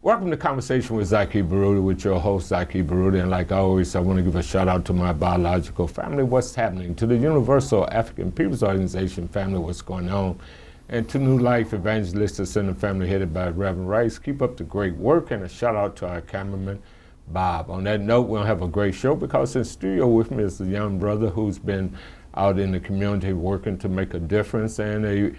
Welcome to Conversation with Zaki Baruti, with your host, Zaki Baruti. And like always, I want to give a shout out to my biological family, what's happening, to the Universal African Peoples Organization family, what's going on, and to New Life Evangelistic Center family headed by Reverend Rice. Keep up the great work, and a shout out to our cameraman, Bob. On that note, we'll have a great show because in studio with me is a young brother who's been out in the community working to make a difference, and a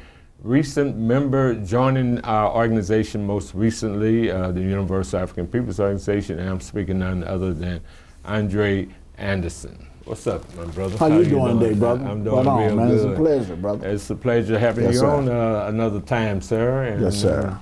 recent member joining our organization most recently, the Universal African Peoples Organization, and I'm speaking none other than Andre Anderson. What's up, my brother? How you doing today, brother? I'm doing real man. good. It's a pleasure, brother. It's a pleasure having you on another time, sir. And, yes, sir.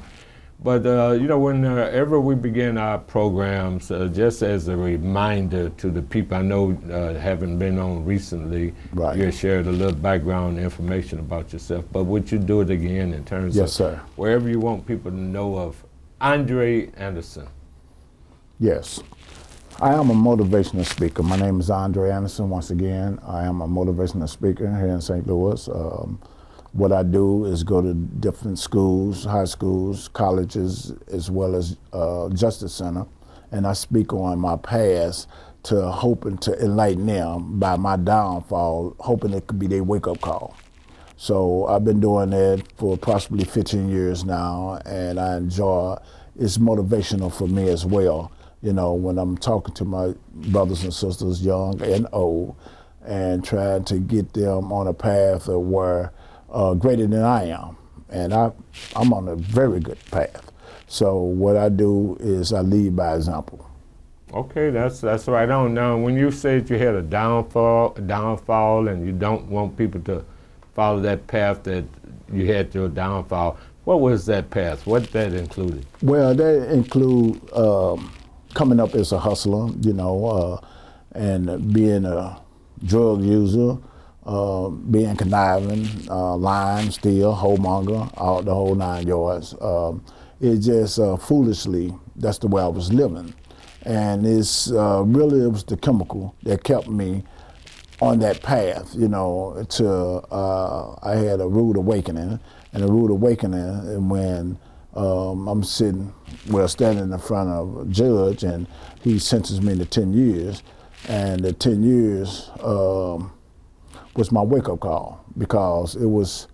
But, whenever we begin our programs, just as a reminder to the people, I know having been on recently, right, you shared a little background information about yourself, but would you do it again in terms yes, of sir, wherever you want people to know of Andre Anderson? Yes. I am a motivational speaker. My name is Andre Anderson. Once again, I am a motivational speaker here in St. Louis. What I do is go to different schools, high schools, colleges, as well as Justice Center, and I speak on my past to hoping to enlighten them by my downfall, hoping it could be their wake-up call. So I've been doing that for approximately 15 years now, and I enjoy it. It's motivational for me as well. You know, when I'm talking to my brothers and sisters, young and old, and trying to get them on a path of where greater than I am, and I'm on a very good path. So what I do is I lead by example. Okay, that's right on. Now, when you said you had a downfall, and you don't want people to follow that path that you had your downfall, what was that path? What that included? Well, that include coming up as a hustler, and being a drug user, being conniving, lying, steal, whoremonger, all the whole 9 yards. It just foolishly, that's the way I was living. And it's really, it was the chemical that kept me on that path, I had a rude awakening. And a rude awakening when I'm standing in front of a judge, and he sentenced me to 10 years. And the 10 years, was my wake-up call, because I was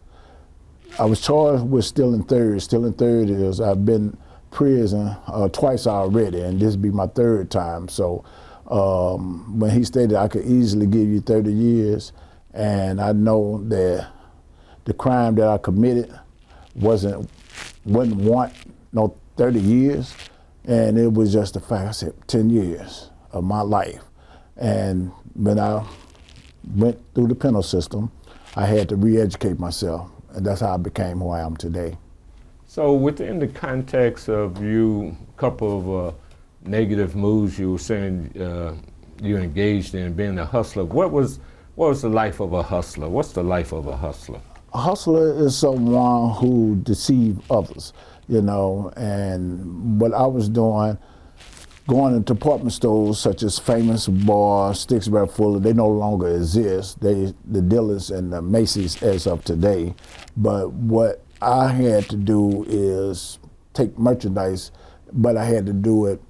charged with stealing third. Stealing third is I've been prison twice already, and this be my third time. So when he stated I could easily give you 30 years, and I know that the crime that I committed wouldn't want no 30 years, and it was just a fact. I said 10 years of my life. And when I went through the penal system, I had to re-educate myself, and that's how I became who I am today. So within the context of you, a couple of negative moves you were saying you engaged in, being a hustler, what was the life of a hustler? What's the life of a hustler? A hustler is someone who deceives others, and what I was doing, going into department stores such as Famous, Bar, Sticksbury, Fuller, they no longer exist. The dealers and the Macy's as of today. But what I had to do is take merchandise, but I had to do it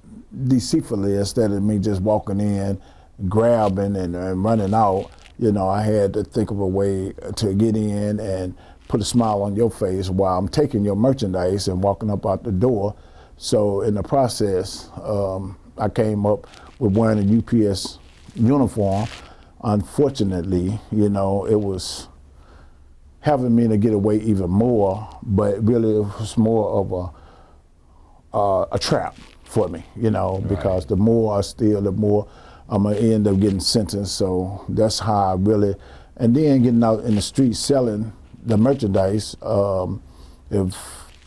deceitfully instead of me just walking in, grabbing and running out. I had to think of a way to get in and put a smile on your face while I'm taking your merchandise and walking up out the door. So in the process, I came up with wearing a UPS uniform. Unfortunately, it was having me to get away even more, but really it was more of a trap for me, because the more I steal, the more I'm gonna end up getting sentenced. So that's how I really, and then getting out in the street selling the merchandise. If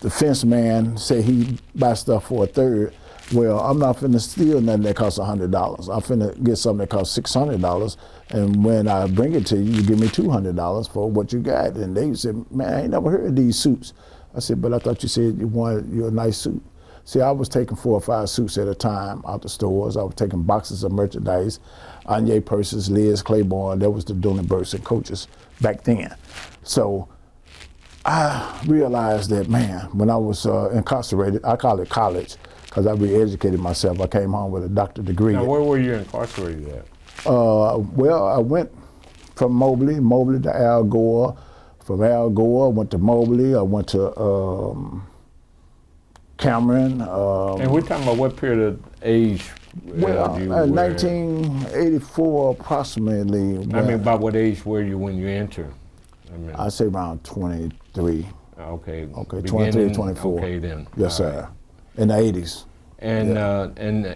the fence man say he buy stuff for a third, well, I'm not finna steal nothing that costs $100. I'm finna get something that costs $600, and when I bring it to you, you give me $200 for what you got. And they said, man, I ain't never heard of these suits. I said, but I thought you said you wanted you a nice suit. See, I was taking 4 or 5 suits at a time out the stores. I was taking boxes of merchandise, Anye purses, Liz Claiborne, that was the Dooney Burks and Coaches back then. So I realized that, man, when I was incarcerated, I call it college, because I re-educated myself. I came home with a doctorate degree. Now, where were you incarcerated at? Well, I went from Mobley to Al Gore. From Al Gore, I went to Mobley. I went to Cameron. And we're talking about what period of age Well, you were? 1984 approximately. I mean, about what age were you when you entered? I mean, I'd say around 23. Okay. Okay, 23, 24. Okay, then. Yes, sir. In the 80s. And, Yeah.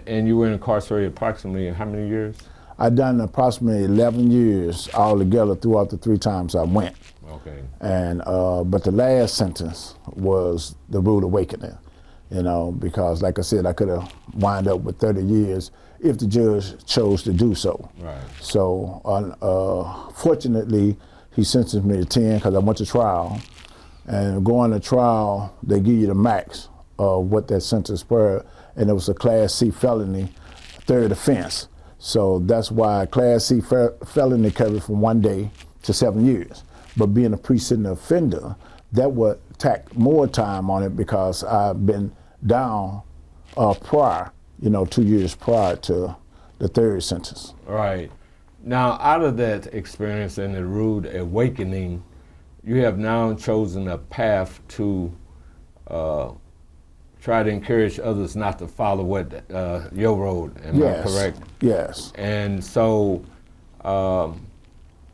And you were incarcerated approximately how many years? I'd done approximately 11 years altogether throughout the 3 times I went. Okay. And but the last sentence was the rude awakening, you know, because like I said, I could have wound up with 30 years if the judge chose to do so. Right. So fortunately, he sentenced me to 10 because I went to trial. And going to trial, they give you the max of what that sentence were, and it was a Class C felony, 3rd offense. So that's why Class C felony carried from 1 day to 7 years. But being a pre-sentence offender, that would tack more time on it because I've been down prior, you know, 2 years prior to the 3rd sentence. Right. Now, out of that experience and the rude awakening, you have now chosen a path to try to encourage others not to follow what your road. Am I correct? Yes. And so,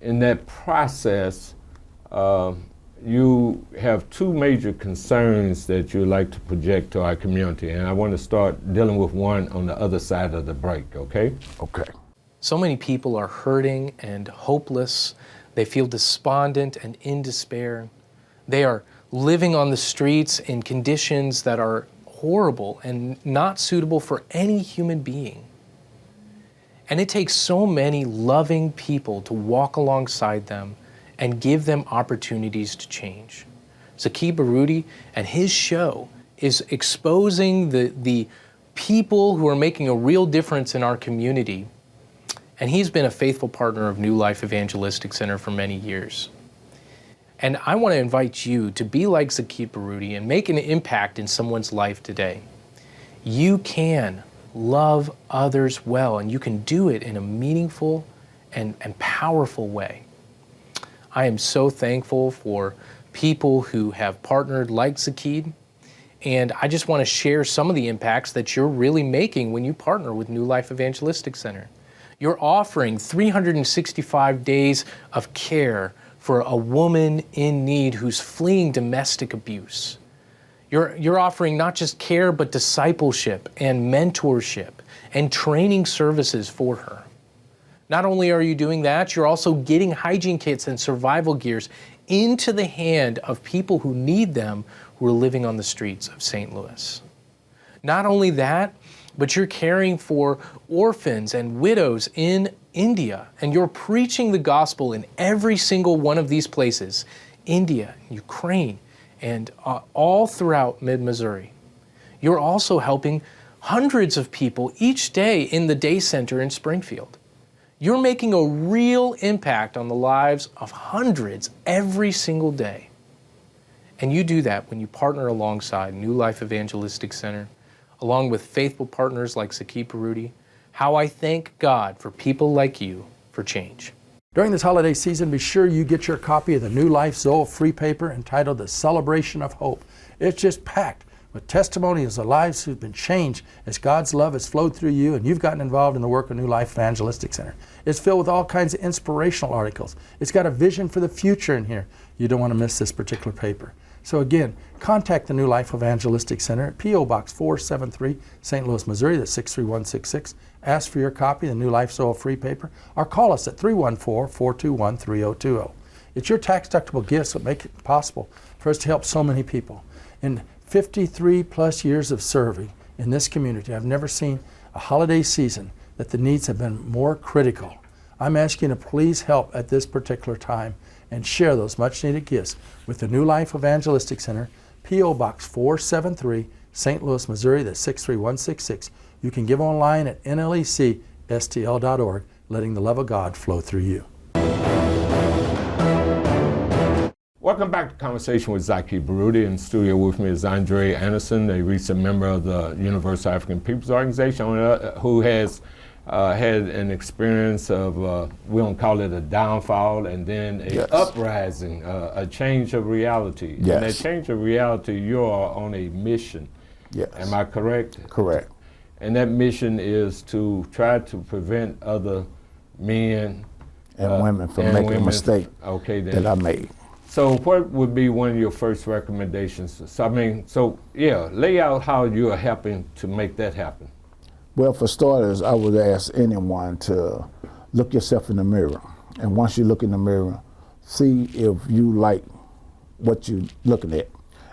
in that process, you have 2 major concerns that you like to project to our community, and I want to start dealing with one on the other side of the break, okay? Okay. So many people are hurting and hopeless. They feel despondent and in despair. They are living on the streets in conditions that are horrible and not suitable for any human being. And it takes so many loving people to walk alongside them and give them opportunities to change. Zaki Baruti and his show is exposing the people who are making a real difference in our community. And he's been a faithful partner of New Life Evangelistic Center for many years. And I want to invite you to be like Zaki Baruti and make an impact in someone's life today. You can love others well, and you can do it in a meaningful and powerful way. I am so thankful for people who have partnered like Zaki, and I just want to share some of the impacts that you're really making when you partner with New Life Evangelistic Center. You're offering 365 days of care for a woman in need who's fleeing domestic abuse. You're offering not just care, but discipleship and mentorship and training services for her. Not only are you doing that, you're also getting hygiene kits and survival gears into the hand of people who need them, who are living on the streets of St. Louis. Not only that, but you're caring for orphans and widows in India, and you're preaching the gospel in every single one of these places, India, Ukraine, and all throughout mid-Missouri. You're also helping hundreds of people each day in the day center in Springfield. You're making a real impact on the lives of hundreds every single day. And you do that when you partner alongside New Life Evangelistic Center, along with faithful partners like Zaki Baruti. How I thank God for people like you for change. During this holiday season, be sure you get your copy of the New Life Zoe free paper entitled The Celebration of Hope. It's just packed with testimonies of lives who've been changed as God's love has flowed through you and you've gotten involved in the work of New Life Evangelistic Center. It's filled with all kinds of inspirational articles. It's got a vision for the future in here. You don't want to miss this particular paper. So again, contact the New Life Evangelistic Center at P.O. Box 473, St. Louis, Missouri, that's 63166. Ask for your copy of the New Life Zoe free paper, or call us at 314-421-3020. It's your tax-deductible gifts that make it possible for us to help so many people. In 53 plus years of serving in this community, I've never seen a holiday season that the needs have been more critical. I'm asking you to please help at this particular time and share those much needed gifts with the New Life Evangelistic Center, P.O. Box 473, St. Louis, Missouri, that's 63166. You can give online at nlecstl.org, letting the love of God flow through you. Welcome back to Conversation with Zaki Baruti. In the studio with me is Andre Anderson, a recent member of the Universal African Peoples Organization, who has had an experience of, we don't call it a downfall, and then a uprising, a change of reality. Yes. And that change of reality, you are on a mission. Yes. Am I correct? Correct. And that mission is to try to prevent other men And women from making a mistake that I made. So what would be one of your first recommendations? So, I mean, lay out how you are helping to make that happen. Well, for starters, I would ask anyone to look yourself in the mirror. And once you look in the mirror, see if you like what you're looking at.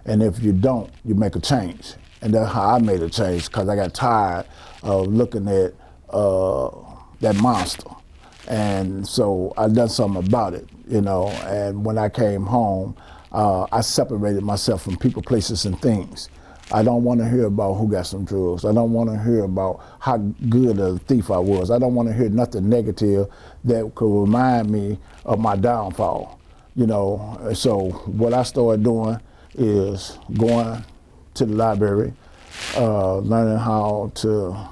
And if you don't, you make a change. And that's how I made a change, because I got tired of looking at that monster. And so I done something about it, you know. And when I came home, I separated myself from people, places, and things. I don't want to hear about who got some drugs. I don't want to hear about how good a thief I was. I don't want to hear nothing negative that could remind me of my downfall, you know. So what I started doing is going to the library, learning how to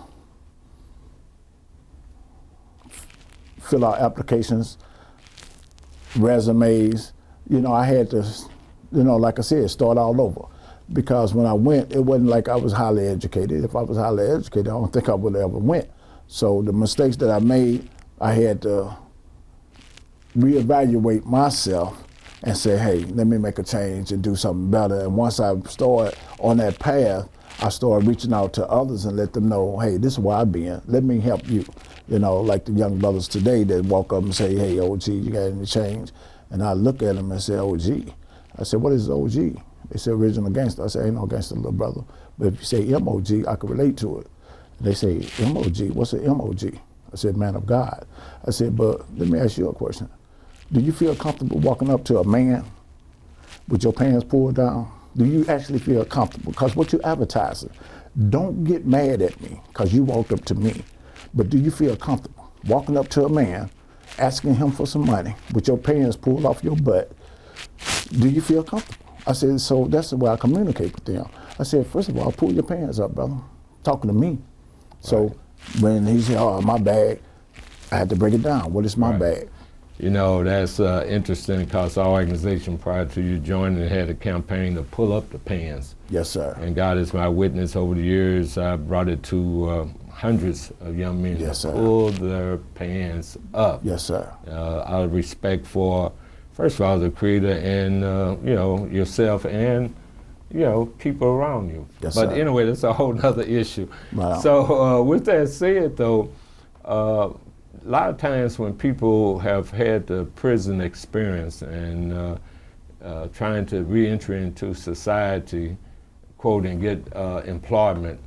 fill out applications, resumes. You know, I had to, you know, like I said, start all over. Because when I went, it wasn't like I was highly educated. If I was highly educated, I don't think I would have ever went. So the mistakes that I made, I had to reevaluate myself and say, hey, let me make a change and do something better. And once I started on that path, I started reaching out to others and let them know, hey, this is where I've been. Let me help you. You know, like the young brothers today that walk up and say, hey, OG, you got any change? And I look at them and say, OG. I said, what is OG? They said original gangster. I said, ain't no gangster, little brother. But if you say MOG, I can relate to it. And they say, MOG, what's an MOG? I said, man of God. I said, but let me ask you a question. Do you feel comfortable walking up to a man with your pants pulled down? Do you actually feel comfortable? Because what you advertising, don't get mad at me because you walked up to me. But do you feel comfortable walking up to a man, asking him for some money with your pants pulled off your butt? Do you feel comfortable? I said, so that's the way I communicate with them. I said, first of all, pull your pants up, brother. Talking to me. Right. So when he said, oh, my bag, I had to break it down. What is my bag? You know, that's interesting because our organization prior to you joining had a campaign to pull up the pants. Yes, sir. And God is my witness. Over the years, I brought it to hundreds of young men to pull their pants up. Yes, sir. Out of respect for, first of all, the Creator and, you know, yourself and, you know, people around you. Yes, but sir. anyway, that's a whole nother issue. Wow. So with that said, though, a lot of times when people have had the prison experience and trying to re-enter into society, quote, and get employment,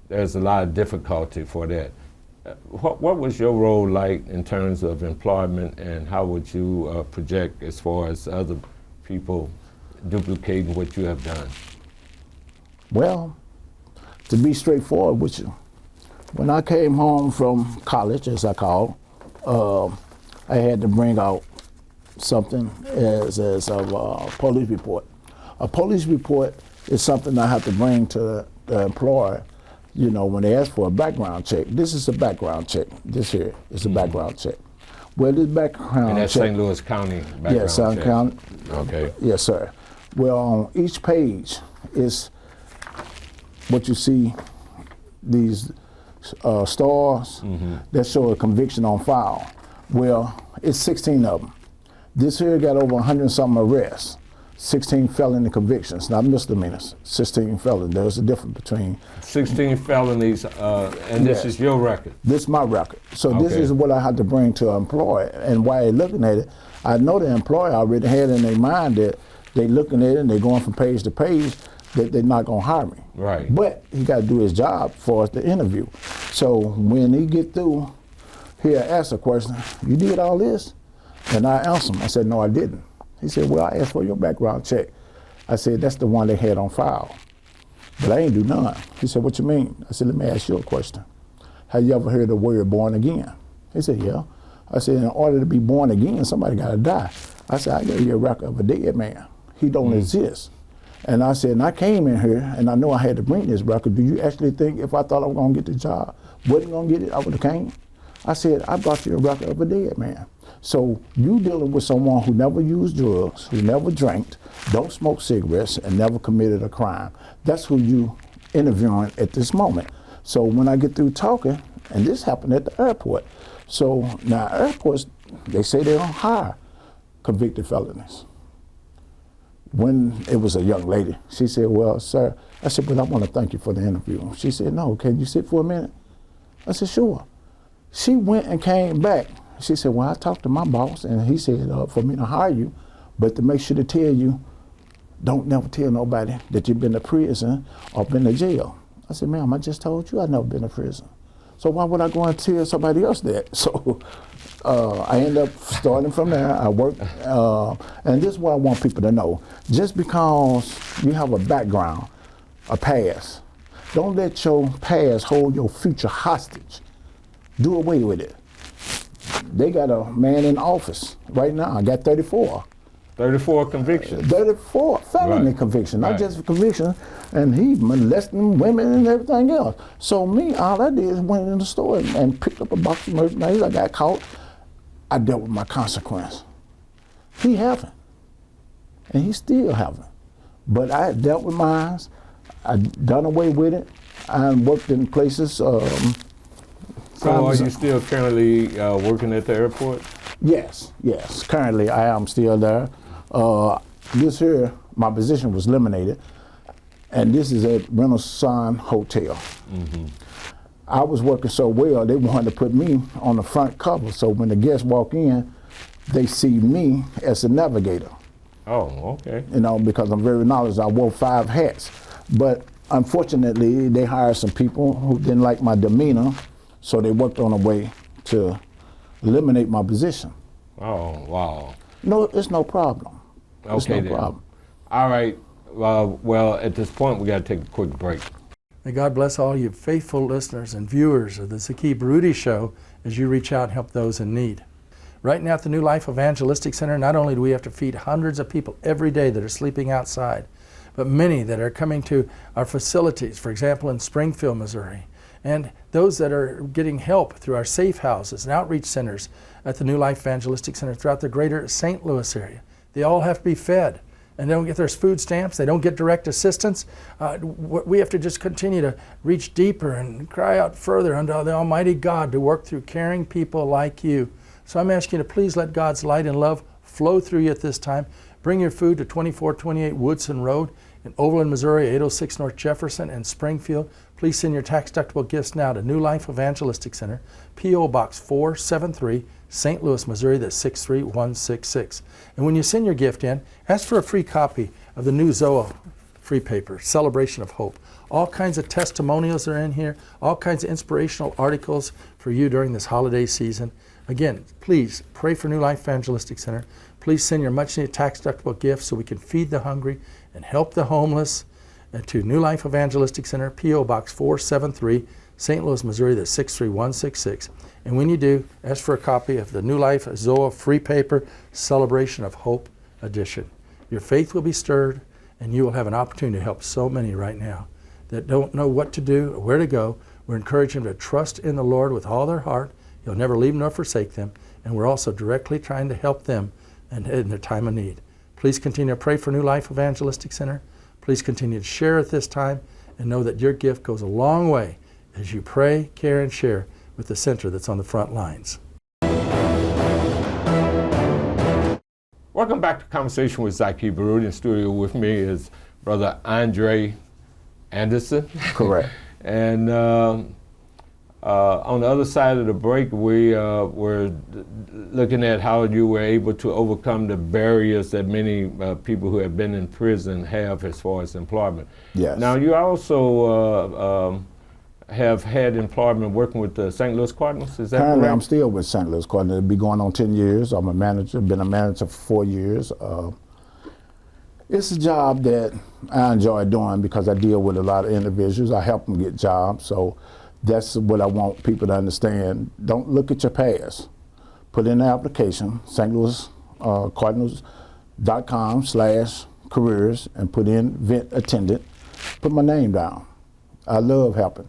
there's a lot of difficulty for that. What was your role like in terms of employment, and how would you project as far as other people duplicating what you have done? Well, to be straightforward with you, when I came home from college, as I call, I had to bring out something as a police report. A police report is something I have to bring to the employer, you know, when they ask for a background check. This is a background check. This here is a background check. Well, this background and that's check. St. Louis County background Yes, St. check. County. Okay. Yes, sir. Well, on each page is what you see, these stars that show a conviction on file. Well, it's 16 of them. This here got over 100 and something arrests, 16 felony convictions, not misdemeanors, 16 felonies. There's a difference between 16 felonies, and this is your record. This is my record. So this is what I had to bring to an employer. And while they're looking at it, I know the employer already had in their mind that they looking at it and they're going from page to page, that they're not gonna hire me. Right. But he got to do his job for us to interview. So when he get through, he'll ask a question, you did all this? And I answer him, I said, no, I didn't. He said, well, I asked for your background check. I said, that's the one they had on file. But I ain't do none. He said, what you mean? I said, let me ask you a question. Have you ever heard the word born again? He said, yeah. I said, in order to be born again, somebody gotta die. I said, I gave you a record of a dead man. He don't exist. And I said, and I came in here, and I know I had to bring this record. Do you actually think if I thought I was going to get the job, wasn't going to get it, I would have came? I said, I brought you a record of a dead man. So you dealing with someone who never used drugs, who never drank, don't smoke cigarettes, and never committed a crime. That's who you interviewing at this moment. So when I get through talking, and this happened at the airport. So now airports, they say they don't hire convicted felonies. When it was a young lady, she said, well, sir, I said, but I want to thank you for the interview. She said, no, can you sit for a minute? I said, sure. She went and came back. She said, well, I talked to my boss, and he said for me to hire you, but to make sure to tell you, don't never tell nobody that you've been to prison or been to jail. I said, ma'am, I just told you I've never been to prison. So why would I go and tell somebody else that? So I ended up starting from there. I worked, and this is what I want people to know. Just because you have a background, a past, don't let your past hold your future hostage. Do away with it. They got a man in office right now. I got 34. 34 convictions. 34 felony conviction, not just a conviction, and he molesting women and everything else. So me, all I did is went in the store and picked up a box of merchandise. I got caught. I dealt with my consequence. He haven't, and he still haven't. But I dealt with mine. I done away with it. I worked in places. So are you still currently working at the airport? Yes. Currently, I am still there. This here, my position was eliminated, and this is at Renaissance Hotel. I was working so well, they wanted to put me on the front cover, so when the guests walk in, they see me as a navigator. Oh, okay. You know, because I'm very knowledgeable. I wore 5 hats. But unfortunately, they hired some people who didn't like my demeanor, so they worked on a way to eliminate my position. Oh, wow. No, it's no problem. Okay, it's no then. problem. All right. Well, at this point, we got to take a quick break. May God bless all you faithful listeners and viewers of the Zaki Baruti Show as you reach out and help those in need. Right now at the New Life Evangelistic Center, not only do we have to feed hundreds of people every day that are sleeping outside, but many that are coming to our facilities, for example, in Springfield, Missouri, and those that are getting help through our safe houses and outreach centers at the New Life Evangelistic Center throughout the greater St. Louis area. They all have to be fed, and they don't get their food stamps, they don't get direct assistance. We have to just continue to reach deeper and cry out further unto the Almighty God to work through caring people like you. So I'm asking you to please let God's light and love flow through you at this time. Bring your food to 2428 Woodson Road in Overland, Missouri, 806 North Jefferson, and Springfield. Please send your tax-deductible gifts now to New Life Evangelistic Center, P.O. Box 473, St. Louis, Missouri, that's 63166. And when you send your gift in, ask for a free copy of the new Zoa free paper, Celebration of Hope. All kinds of testimonials are in here, all kinds of inspirational articles for you during this holiday season. Again, please pray for New Life Evangelistic Center. Please send your much-needed tax-deductible gifts so we can feed the hungry and help the homeless to New Life Evangelistic Center, P.O. Box 473, St. Louis, Missouri, that's 63166. And when you do, ask for a copy of the New Life Zoa free paper, Celebration of Hope edition. Your faith will be stirred, and you will have an opportunity to help so many right now that don't know what to do or where to go. We're encouraging them to trust in the Lord with all their heart. He'll never leave nor forsake them. And we're also directly trying to help them in their time of need. Please continue to pray for New Life Evangelistic Center. Please continue to share at this time and know that your gift goes a long way as you pray, care, and share with the center that's on the front lines. Welcome back to Conversation with Zaki Baruti. In studio with me is Brother Andre Anderson. Correct. And on the other side of the break, we were looking at how you were able to overcome the barriers that many people who have been in prison have as far as employment. Yes. Now, you also have had employment working with the St. Louis Cardinals, is that Currently, correct? I'm still with St. Louis Cardinals. It'll be going on 10 years. I'm a manager, been a manager for 4 years. It's a job that I enjoy doing because I deal with a lot of individuals. I help them get jobs. So that's what I want people to understand. Don't look at your past. Put in the application, stlouiscardinals.com/ careers and put in vent attendant, put my name down. I love helping.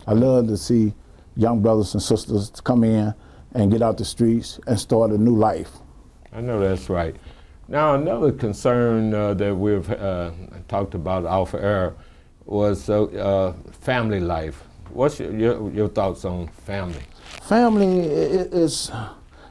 I love to see young brothers and sisters come in and get out the streets and start a new life. I know that's right. Now, another concern that we've talked about off air was family life. What's your thoughts on family? Family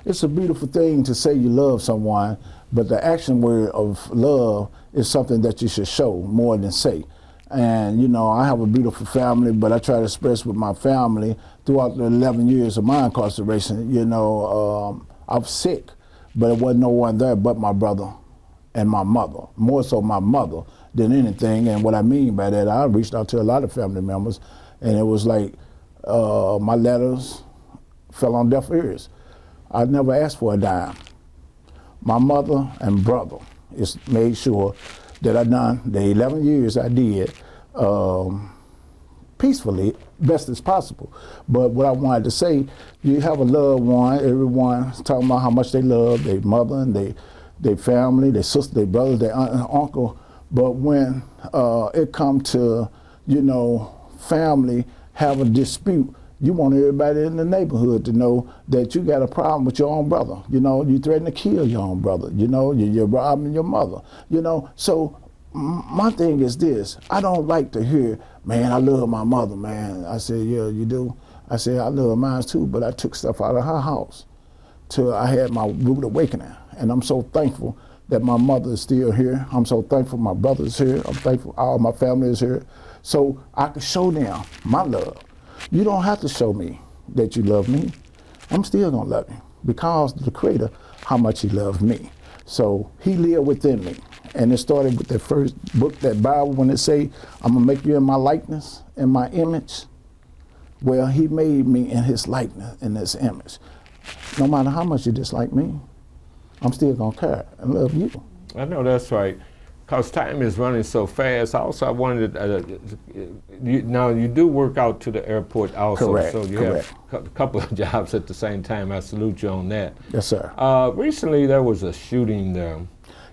it's a beautiful thing to say you love someone, but the action word of love is something that you should show more than say. And you know, I have a beautiful family, but I try to express with my family throughout the 11 years of my incarceration. You know, I was sick, but there wasn't no one there but my brother and my mother, more so my mother than anything. And what I mean by that, I reached out to a lot of family members, and it was like my letters fell on deaf ears. I never asked for a dime. My mother and brother is made sure that I done the 11 years I did peacefully, best as possible. But what I wanted to say, you have a loved one, everyone's talking about how much they love their mother and their family, their sister, their brother, their aunt and uncle. But when it comes to, you know, family have a dispute, you want everybody in the neighborhood to know that you got a problem with your own brother. You know, you threaten to kill your own brother. You know, you're robbing your mother. You know, so my thing is this. I don't like to hear, man, I love my mother, man. I said, yeah, you do? I said, I love mine too, but I took stuff out of her house till I had my rude awakening. And I'm so thankful that my mother is still here. I'm so thankful my brother's here. I'm thankful all my family is here. So I can show them my love. You don't have to show me that you love me. I'm still gonna love you because the Creator, how much He loved me. So He lived within me. And it started with that first book, that Bible, when it say, I'm gonna make you in my likeness, in my image. Well, He made me in His likeness, in His image. No matter how much you dislike me, I'm still gonna care and love you. I know that's right. Because time is running so fast. Also, I wanted, now you do work out to the airport also. Correct, So you correct. have a couple of jobs at the same time. I salute you on that. Yes, sir. Recently, there was a shooting there.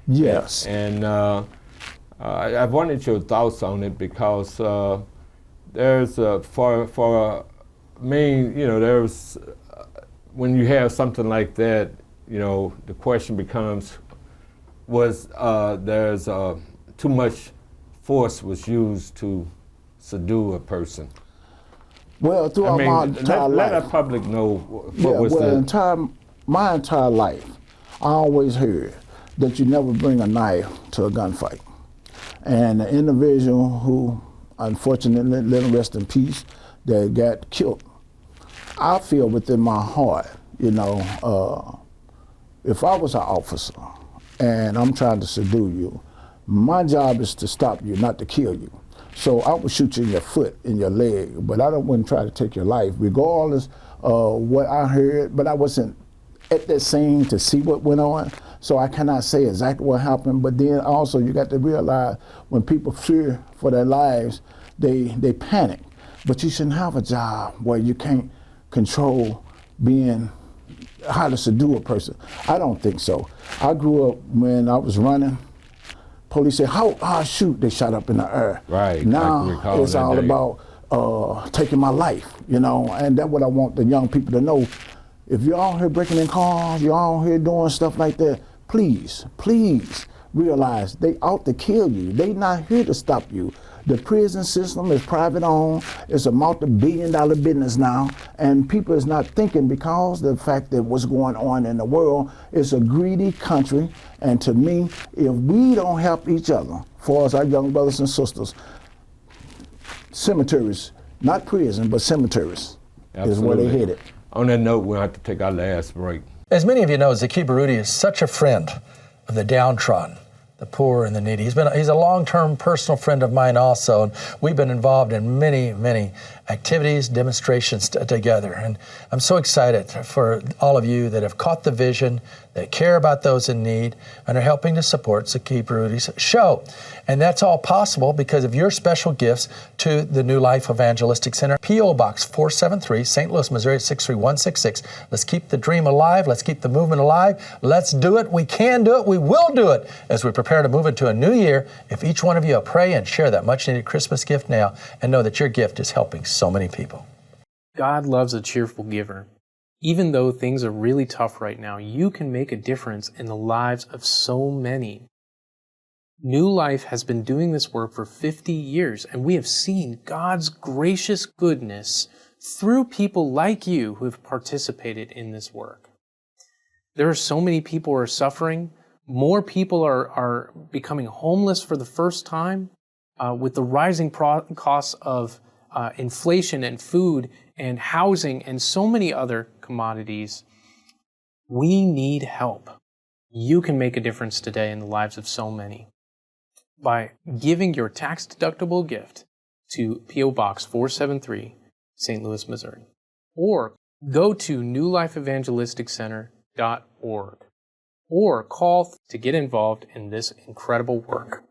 Yes. And I wanted your thoughts on it because there's, for me, you know, there's, when you have something like that, you know, the question becomes, was there's too much force was used to subdue a person? Well, throughout my entire life. Let the public know what was my entire life, I always heard that you never bring a knife to a gunfight. And the individual who, unfortunately, let him rest in peace, that got killed, I feel within my heart, you know, if I was an officer and I'm trying to subdue you, my job is to stop you, not to kill you. So I would shoot you in your foot, in your leg, but I wouldn't try to take your life, regardless of what I heard, but I wasn't at that scene to see what went on, so I cannot say exactly what happened. But then also you got to realize when people fear for their lives, they panic. But you shouldn't have a job where you can't control how to subdue a person. I don't think so. I grew up when I was running, police said, how shoot? They shot up in the air. Right. Now it's all about taking my life, you know, and that's what I want the young people to know. If you're out here breaking in cars, you're out here doing stuff like that, please, please realize they out to kill you. They not here to stop you. The prison system is private owned. It's a multi-billion-dollar business now, and people is not thinking because of the fact that what's going on in the world is a greedy country. And to me, if we don't help each other, for us, our young brothers and sisters, cemeteries, not prison, but cemeteries, is where they headed. On that note, we'll have to take our last break. As many of you know, Zaki Baruti is such a friend of the downtrodden, the poor and the needy. He's a long-term personal friend of mine also, and we've been involved in many activities, demonstrations together. And I'm so excited for all of you that have caught the vision, that care about those in need, and are helping to support Zaki Baruti's show. And that's all possible because of your special gifts to the New Life Evangelistic Center. P.O. Box 473, St. Louis, Missouri 63166. Let's keep the dream alive. Let's keep the movement alive. Let's do it. We can do it. We will do it as we prepare to move into a new year. If each one of you will pray and share that much needed Christmas gift now, and know that your gift is helping so many people. God loves a cheerful giver. Even though things are really tough right now, you can make a difference in the lives of so many. New Life has been doing this work for 50 years, and we have seen God's gracious goodness through people like you who have participated in this work. There are so many people who are suffering. More people are becoming homeless for the first time with the rising costs of inflation and food and housing and so many other commodities. We need help. You can make a difference today in the lives of so many by giving your tax-deductible gift to P.O. Box 473, St. Louis, Missouri. Or go to newlifeevangelisticcenter.org or call to get involved in this incredible work.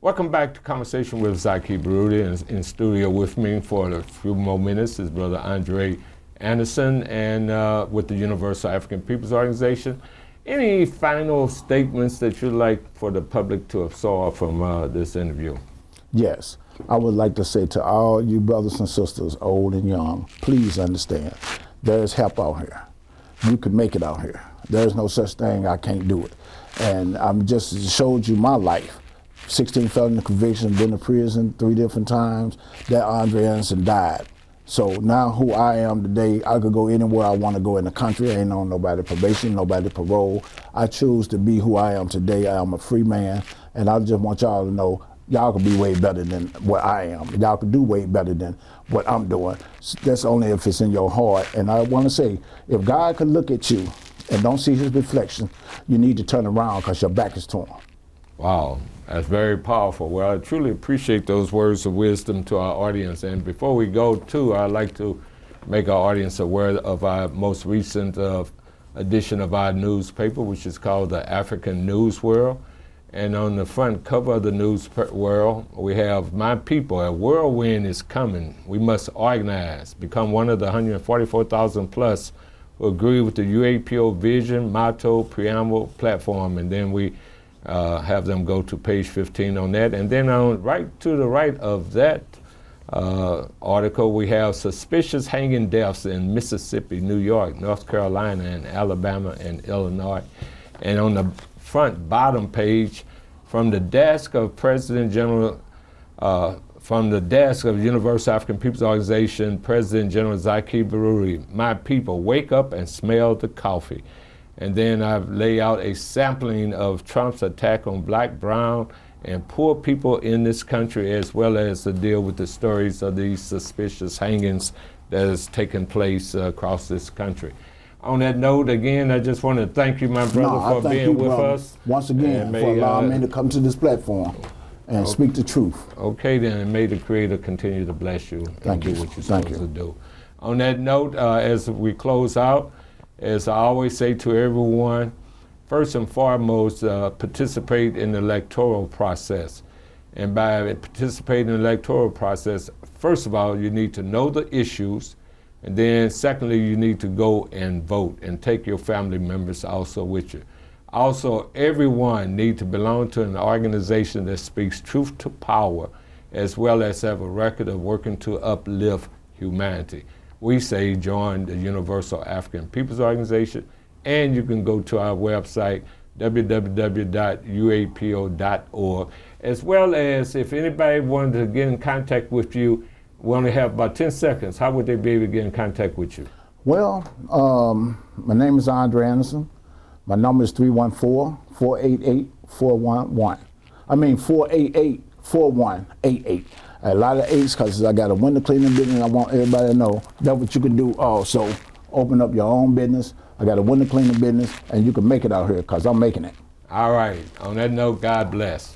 Welcome back to Conversation with Zaki Baruti. In studio with me for a few more minutes is Brother Andre Anderson and with the Universal African Peoples Organization. Any final statements that you'd like for the public to absorb from this interview? Yes, I would like to say to all you brothers and sisters, old and young, please understand, there's help out here. You can make it out here. There's no such thing, I can't do it. And I'm just showed you my life. 16 felony convictions, been to prison 3 different times. That Andre Anderson died. So now who I am today, I could go anywhere I want to go in the country. I ain't on nobody probation, nobody parole. I choose to be who I am today. I am a free man, and I just want y'all to know y'all can be way better than what I am. Y'all can do way better than what I'm doing. That's only if it's in your heart. And I want to say, if God could look at you and don't see his reflection, you need to turn around because your back is torn. Wow, that's very powerful. Well, I truly appreciate those words of wisdom to our audience. And before we go too, I'd like to make our audience aware of our most recent edition of our newspaper, which is called the African News World. And on the front cover of the News World, we have "My people, a whirlwind is coming. We must organize, become one of the 144,000 plus who agree with the UAPO vision, motto, preamble, platform." And then we have them go to page 15 on that. And then on right to the right of that article, we have suspicious hanging deaths in Mississippi, New York, North Carolina, and Alabama and Illinois. And on the front bottom page, from the desk of President General, from the desk of Universal African Peoples Organization, President General Zaki Baruti, "My people, wake up and smell the coffee." And then I've laid out a sampling of Trump's attack on black, brown, and poor people in this country, as well as to deal with the stories of these suspicious hangings that has taken place across this country. On that note, again, I just want to thank you, my brother, for being with us. Once again, for allowing me to come to this platform and speak the truth. Okay, then, and may the Creator continue to bless you and do what you're supposed to do. On that note, as we close out, as I always say to everyone, first and foremost, participate in the electoral process. And by participating in the electoral process, first of all, you need to know the issues. And then secondly, you need to go and vote and take your family members also with you. Also, everyone needs to belong to an organization that speaks truth to power, as well as have a record of working to uplift humanity. We say join the Universal African Peoples Organization, and you can go to our website, www.uapo.org, as well as if anybody wanted to get in contact with you, we only have about 10 seconds. How would they be able to get in contact with you? Well, my name is Andre Anderson. My number is 314-488-411. I mean 488-4188. A lot of eights because I got a window cleaning business. I want everybody to know that's what you can do also. Open up your own business. I got a window cleaning business, and you can make it out here because I'm making it. All right. On that note, God bless.